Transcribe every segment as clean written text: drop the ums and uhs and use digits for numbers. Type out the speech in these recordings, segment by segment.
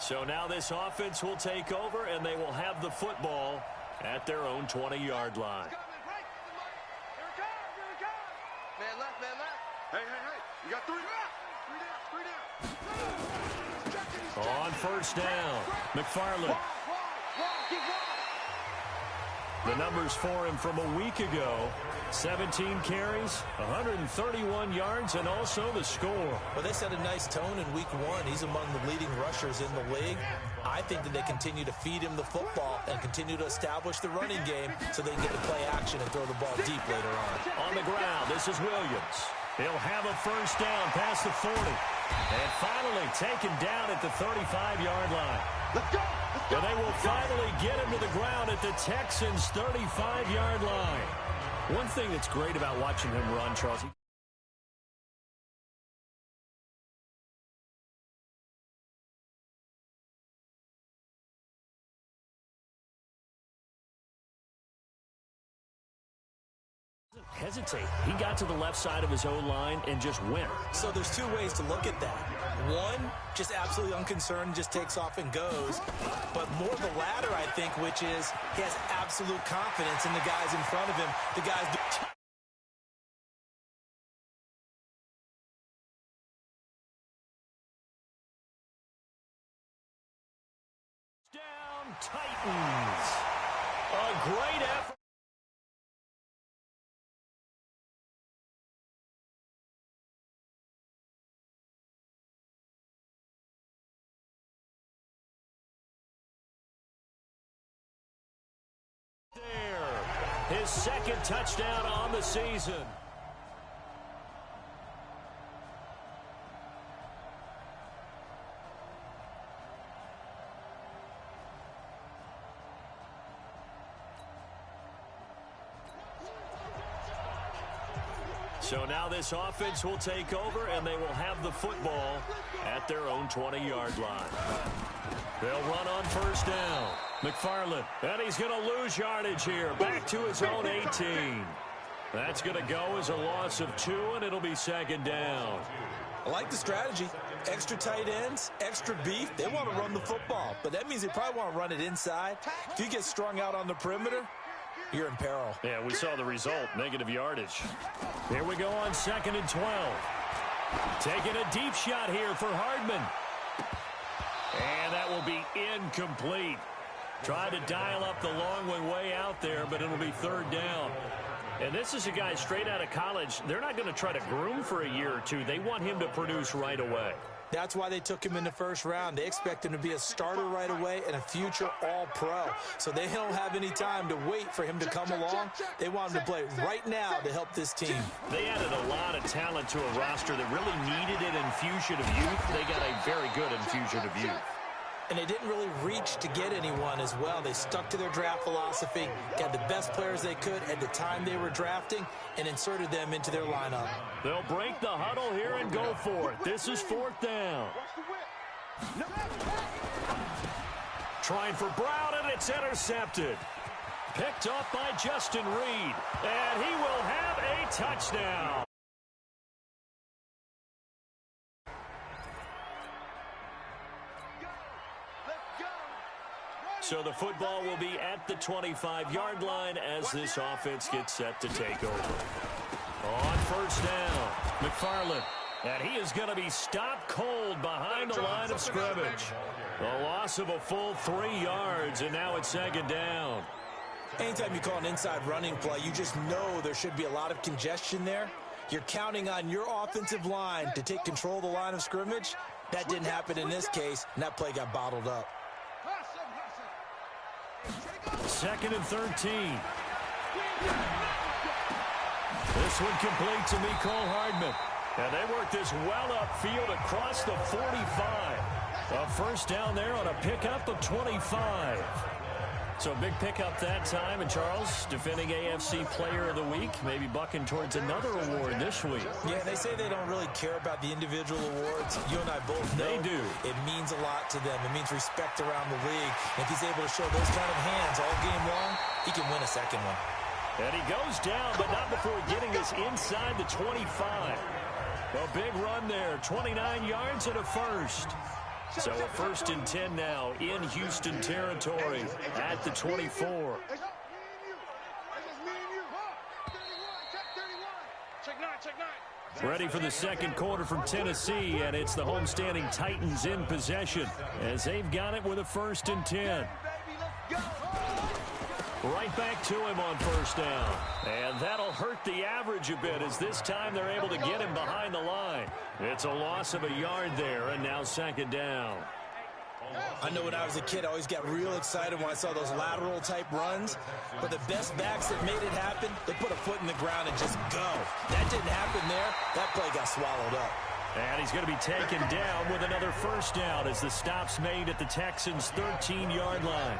So now this offense will take over, and they will have the football at their own 20-yard line. Man left, man left. Hey, you got three down. On first down, McFarland. The numbers for him from a week ago: 17 carries, 131 yards, and also the score. Well, they set a nice tone in week 1. He's among the leading rushers in the league. I think that they continue to feed him the football and continue to establish the running game so they can get to play action and throw the ball deep later on. On the ground, this is Williams. He'll have a first down past the 40. And finally taken down at the 35-yard line. Let's go. And they will finally get him to the ground at the Texans' 35-yard line. One thing that's great about watching him run, Charles, hesitate. He got to the left side of his own line and just went. So there's two ways to look at that. One, just absolutely unconcerned, just takes off and goes. But more the latter, I think, which is he has absolute confidence in the guys in front of him. The guys down, Titans. A great effort. His second touchdown on the season. So now this offense will take over, and they will have the football at their own 20-yard line. They'll run on first down. McFarland, and he's going to lose yardage here. Back to his own 18. That's going to go as a loss of 2, and it'll be second down. I like the strategy. Extra tight ends, extra beef. They want to run the football, but that means they probably want to run it inside. If you get strung out on the perimeter, you're in peril. Yeah, we saw the result, negative yardage. Here we go on 2nd and 12. Taking a deep shot here for Hardman. And that will be incomplete. Tried to dial up the long one way out there, but it'll be third down. And this is a guy straight out of college. They're not going to try to groom for a year or two. They want him to produce right away. That's why they took him in the first round. They expect him to be a starter right away and a future all-pro. So they don't have any time to wait for him to come along. They want him to play right now to help this team. They added a lot of talent to a roster that really needed an infusion of youth. They got a very good infusion of youth. And they didn't really reach to get anyone as well. They stuck to their draft philosophy, got the best players they could at the time they were drafting, and inserted them into their lineup. They'll break the huddle here and go for it. This is fourth down. Trying for Brown, and it's intercepted. Picked off by Justin Reed, and he will have a touchdown. So the football will be at the 25-yard line as this offense gets set to take over. On first down, McFarland. And he is going to be stopped cold behind the line of scrimmage. A loss of a full 3 yards, and now it's second down. Anytime you call an inside running play, you just know there should be a lot of congestion there. You're counting on your offensive line to take control of the line of scrimmage. That didn't happen in this case, and that play got bottled up. 2nd and 13. This one complete to Mecole Hardman. And they work this well upfield across the 45. A first down there on a pickup of 25. So big pickup that time. And Charles, defending AFC Player of the Week, maybe bucking towards another award this week. Yeah, they say they don't really care about the individual awards. You and I both know they do. It means a lot to them. It means respect around the league. And if he's able to show those kind of hands all game long, he can win a second one. And he goes down, but not before getting us inside the 25. A big run there, 29 yards and a first. So a 1st and 10 now in Houston territory at the 24. Ready for the second quarter from Tennessee, and it's the homestanding Titans in possession as they've got it with a 1st and 10. Right back to him on 1st down. And that'll hurt the average a bit as this time they're able to get him behind the line. It's a loss of a yard there, and now 2nd down. I know when I was a kid, I always got real excited when I saw those lateral-type runs. But the best backs that made it happen, they put a foot in the ground and just go. That didn't happen there. That play got swallowed up. And he's going to be taken down with another 1st down as the stop's made at the Texans' 13-yard line.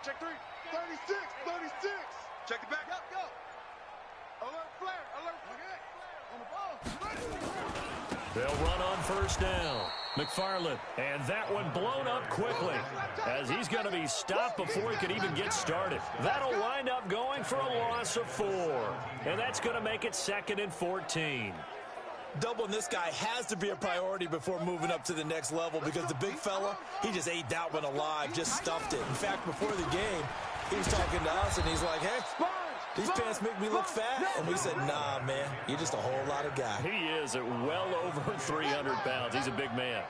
Check three. 36. Check it back. Go. Alert flare. On the ball. They'll run on 1st down. McFarland. And that one blown up quickly as he's going to be stopped before he could even get started. That'll wind up going for a loss of 4. And that's going to make it 2nd and 14. Doubling this guy has to be a priority before moving up to the next level because the big fella, he just ate that one alive, just stuffed it. In fact, before the game, he was talking to us, and he's like, hey, these pants make me look fat. And we said, nah, man, you're just a whole lot of guy. He is at well over 300 pounds. He's a big man.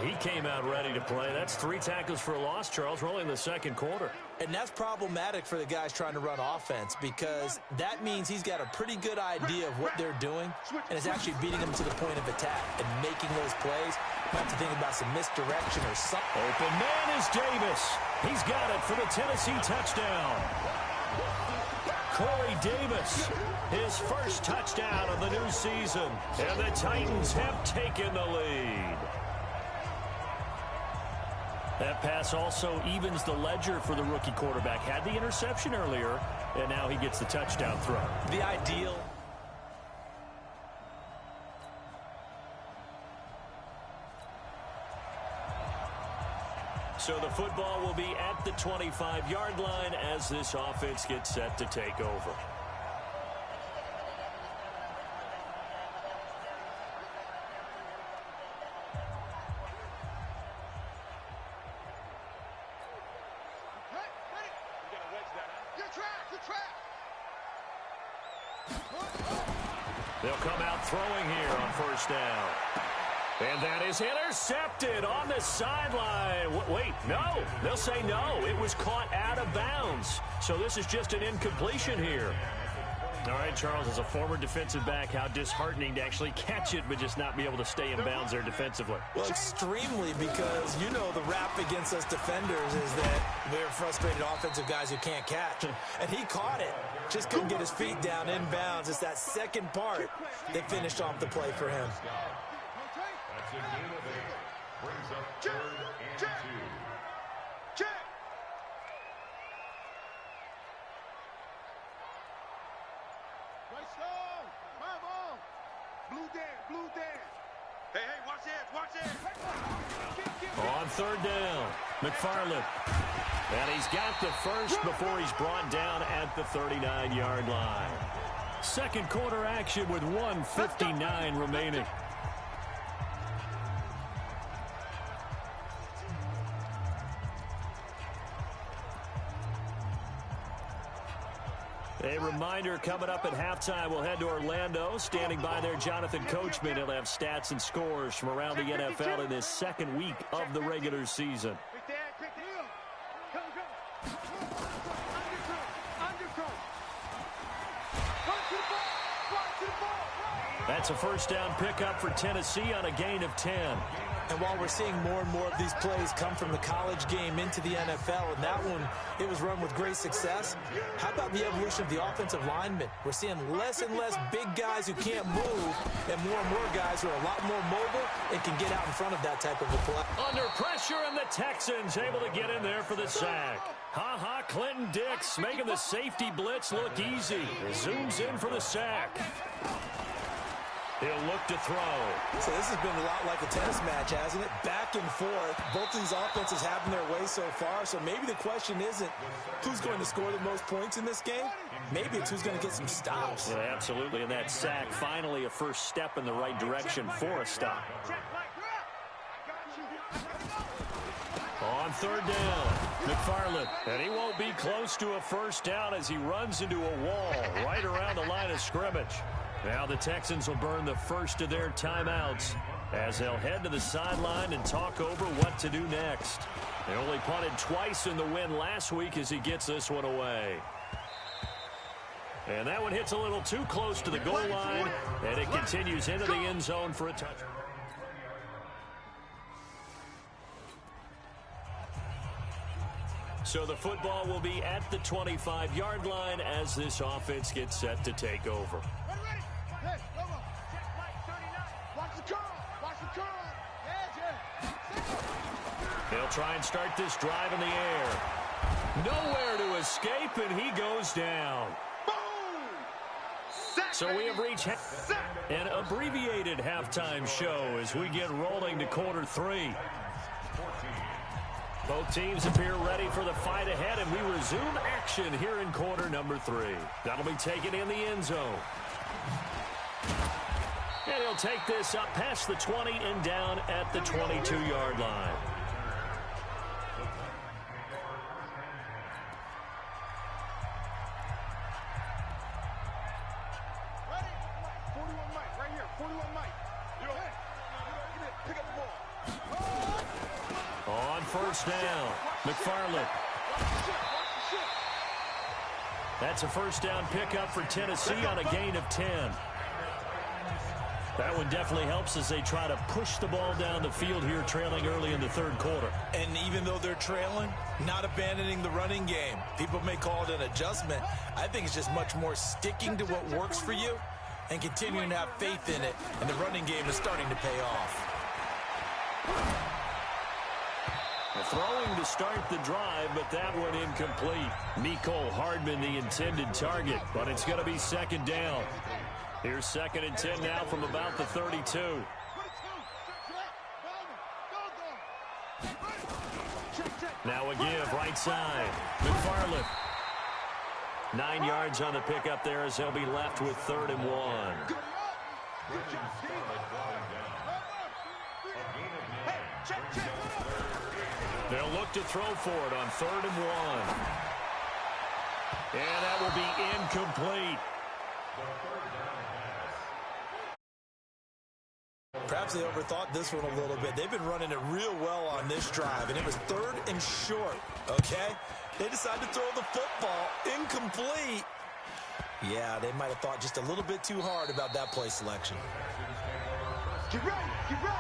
He came out ready to play. That's 3 tackles for a loss, Charles, rolling the second quarter. And that's problematic for the guys trying to run offense because that means he's got a pretty good idea of what they're doing and is actually beating them to the point of attack and making those plays. Might have to think about some misdirection or something. Open man is Davis. He's got it for the Tennessee touchdown. Corey Davis, his first touchdown of the new season. And the Titans have taken the lead. That pass also evens the ledger for the rookie quarterback. Had the interception earlier, and now he gets the touchdown throw. The ideal. So the football will be at the 25-yard line as this offense gets set to take over. They'll come out throwing here on 1st down. And that is intercepted on the sideline. Wait, no. They'll say no. It was caught out of bounds. So this is just an incompletion here. All right, Charles, as a former defensive back, how disheartening to actually catch it but just not be able to stay in bounds there defensively. Well, extremely, because you know the rap against us defenders is that we're frustrated offensive guys who can't catch. And he caught it. Just couldn't get his feet down in bounds. It's that second part that finished off the play for him. Brings up 3rd and 2. Check. Right strong. Come on. Blue Dan. Hey, watch it. On 3rd down, McFarland. And he's got the first before he's brought down at the 39-yard line. Second quarter action with 1:59 remaining. A reminder coming up at halftime, we'll head to Orlando. Standing by there, Jonathan Coachman. He'll have stats and scores from around the NFL in this second week of the regular season. That's a 1st down pickup for Tennessee on a gain of 10. And while we're seeing more and more of these plays come from the college game into the NFL, and that one, it was run with great success, how about the evolution of the offensive linemen? We're seeing less and less big guys who can't move, and more guys who are a lot more mobile and can get out in front of that type of a play. Under pressure, and the Texans able to get in there for the sack. Clinton Dix making the safety blitz look easy. Zooms in for the sack. He'll look to throw. So this has been a lot like a tennis match, hasn't it? Back and forth. Both these offenses having their way so far. So maybe the question isn't who's going to score the most points in this game. Maybe it's who's going to get some stops. Yeah, absolutely. And that sack, finally a first step in the right direction for a stop. On third down, McFarland. And he won't be close to a first down as he runs into a wall right around the line of scrimmage. Now the Texans will burn the first of their timeouts as they'll head to the sideline and talk over what to do next. They only punted twice in the win last week as he gets this one away. And that one hits a little too close to the goal line, and it continues into the end zone for a touchdown. So the football will be at the 25-yard line as this offense gets set to take over. Hey, come on. Watch the curl. Watch the curl. They'll try and start this drive in the air. Nowhere to escape, and he goes down. Boom! So we have reached an abbreviated halftime show as we get rolling to quarter three. Both teams appear ready for the fight ahead, and we resume action here in quarter number three. That'll be taken in the end zone. And he'll take this up past the 20 and down at the 22-yard line. Ready? 41 Mike, right here. 41 Mike. Pick up the ball. On first down, McFarland. That's a first down pickup for Tennessee on a gain of 10. That one definitely helps as they try to push the ball down the field here, trailing early in the third quarter. And even though they're trailing, not abandoning the running game. People may call it an adjustment. I think it's just much more sticking to what works for you and continuing to have faith in it. And the running game is starting to pay off. Throwing to start the drive, but that one incomplete. Mecole Hardman, the intended target, but it's going to be second down. Here's second and 10 now from about the 32. Now a give, right side. McFarland. 9 yards on the pickup there as they'll be left with 3rd and 1. They'll look to throw for it on 3rd and 1. And that will be incomplete. Perhaps they overthought this one a little bit. They've been running it real well on this drive, and it was 3rd and short, okay? They decided to throw the football incomplete. Yeah, they might have thought just a little bit too hard about that play selection. Get ready, get ready.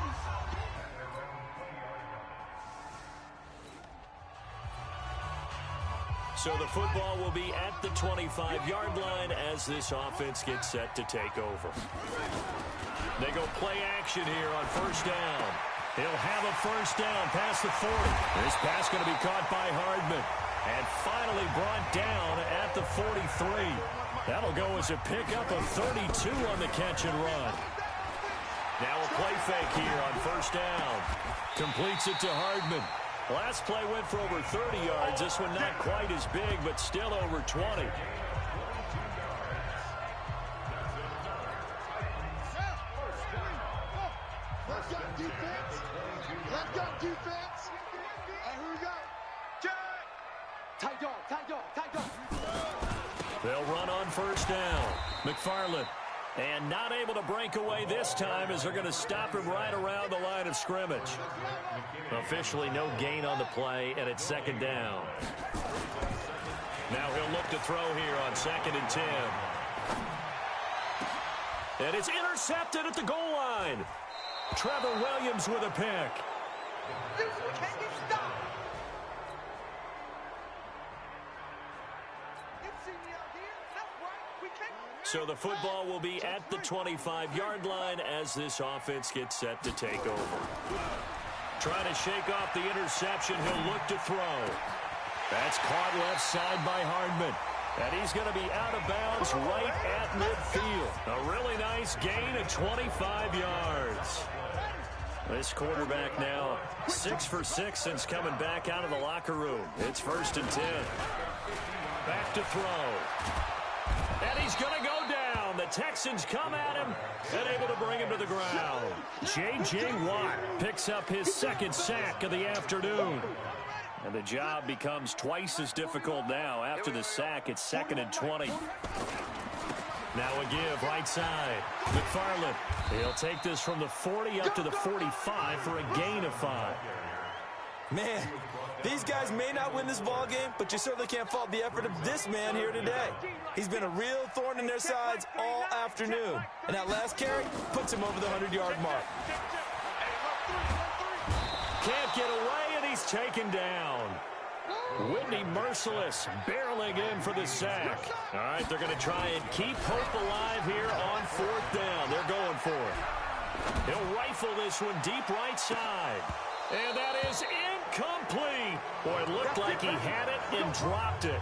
So the football will be at the 25-yard line as this offense gets set to take over. They go play action here on first down. He'll have a first down past the 40. This pass going to be caught by Hardman. And finally brought down at the 43. That'll go as a pickup of 32 on the catch and run. Now a play fake here on first down. Completes it to Hardman. Last play went for over 30 yards. This one not quite as big, but still over 20. Let's go defense. Let's go defense. And who we got? Tight dog, tight dog, tight dog. They'll run on first down. McFarland. And not able to break away this time as they're going to stop him right around the line of scrimmage. Officially no gain on the play, and it's second down. Now he'll look to throw here on 2nd and 10. And it's intercepted at the goal line. Trevor Williams with a pick. Can you stop? So the football will be at the 25-yard line as this offense gets set to take over. Trying to shake off the interception. He'll look to throw. That's caught left side by Hardman. And he's going to be out of bounds right at midfield. A really nice gain of 25 yards. This quarterback now 6 for 6 since coming back out of the locker room. It's 1st and 10. Back to throw. And he's going to go down. The Texans come at him and able to bring him to the ground. J.J. Watt picks up his 2nd sack of the afternoon. And the job becomes twice as difficult now. After the sack, it's 2nd and 20. Now a give right side. McFarland. He'll take this from the 40 up to the 45 for a gain of 5. Man, these guys may not win this ball game, but you certainly can't fault the effort of this man here today. He's been a real thorn in their sides all afternoon. And that last carry puts him over the 100-yard mark. Can't get away, and he's taken down. Whitney Merciless barreling in for the sack. All right, they're going to try and keep hope alive here on 4th down. They're going for it. He'll rifle this one deep right side. And that is incomplete. Boy, it looked like he had it and dropped it.